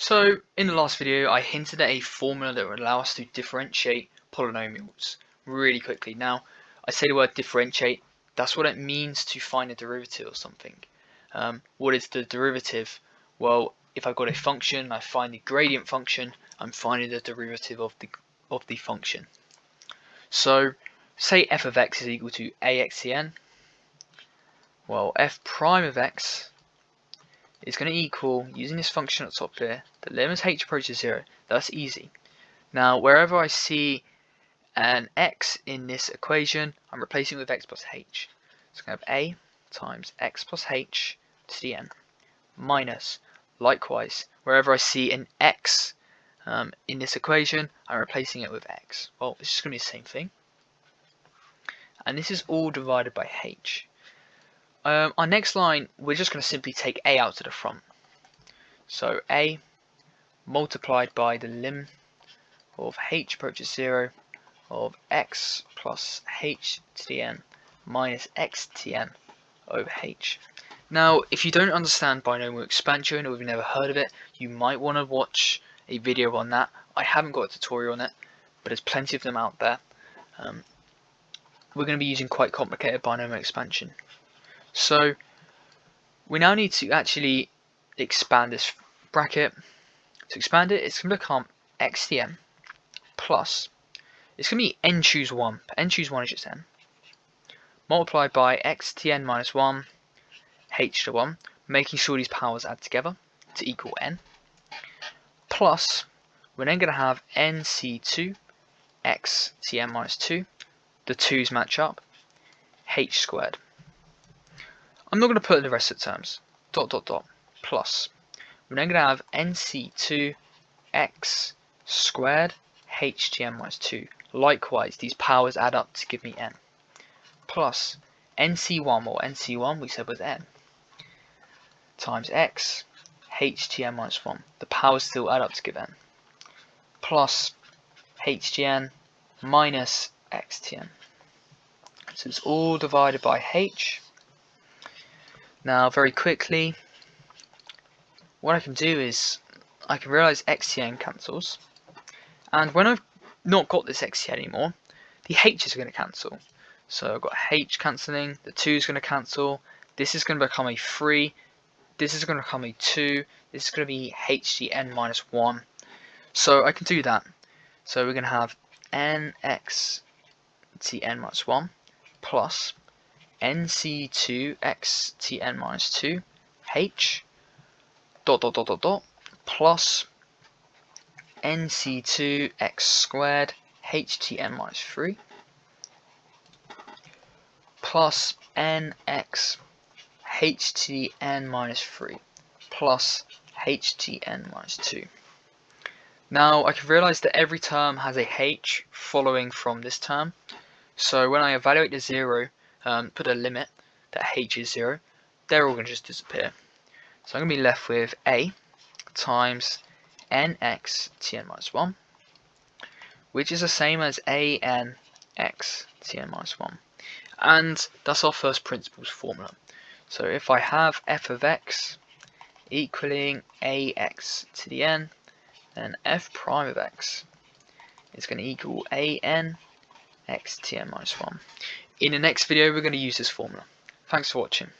So in the last video I hinted at a formula that would allow us to differentiate polynomials really quickly. Now I say the word differentiate, that's what it means to find a derivative of something. What is the derivative? Well, if I've got a function, I find the gradient function, I'm finding the derivative of the function. So say f of x is equal to axn. Well, f prime of x is going to equal, using this function at the top here, the limit as h approaches 0. That's easy. Now, wherever I see an x in this equation, I'm replacing it with x plus h. So I'm going to have a times x plus h to the n minus, likewise, wherever I see an x in this equation, I'm replacing it with x. Well, it's just going to be the same thing. And this is all divided by h. Our next line, we're just going to simply take a out to the front. So a multiplied by the lim of h approaches 0 of x plus h to the n minus x to the n over h. Now, if you don't understand binomial expansion, or if you've never heard of it, you might want to watch a video on that. I haven't got a tutorial on it, but there's plenty of them out there. We're going to be using quite complicated binomial expansion. So we now need to actually expand this bracket. To expand it, it's going to become x to the n plus, it's going to be n choose 1, but n choose 1 is just n, multiplied by x to the n minus 1, h to 1, making sure these powers add together to equal n, plus, we're then going to have nc2 x to the n minus 2, the 2's match up, h squared. I'm not going to put in the rest of the terms, dot dot dot, plus, we're then going to have nc2 x squared h to the n minus 2. Likewise, these powers add up to give me n. Plus nc1, or nc1 we said was n, times x h to the n minus 1. The powers still add up to give n. Plus h to the n minus x to the n. So it's all divided by h. Now very quickly, what I can do is I can realise x to the n cancels, and when I've not got this x to the n anymore, the h's are going to cancel. So I've got h cancelling, the 2 is going to cancel, this is going to become a 3, this is going to become a 2, this is going to be h to the n minus 1. So I can do that. So we're going to have nx to the n minus 1 plus nc2 x to the n minus 2 h dot dot dot dot dot plus nc2 x squared h to the n minus 3 plus nx h to the n minus 3 plus h to the n minus 2. Now I can realise that every term has a h following from this term, so when I evaluate the 0, put a limit that h is 0, they're all going to just disappear. So I'm going to be left with a times nx to the n minus 1, which is the same as an x to the n minus 1. And that's our first principles formula. So if I have f of x equaling ax to the n, then f prime of x is going to equal an x to the n minus 1. In the next video we're going to use this formula. Thanks for watching.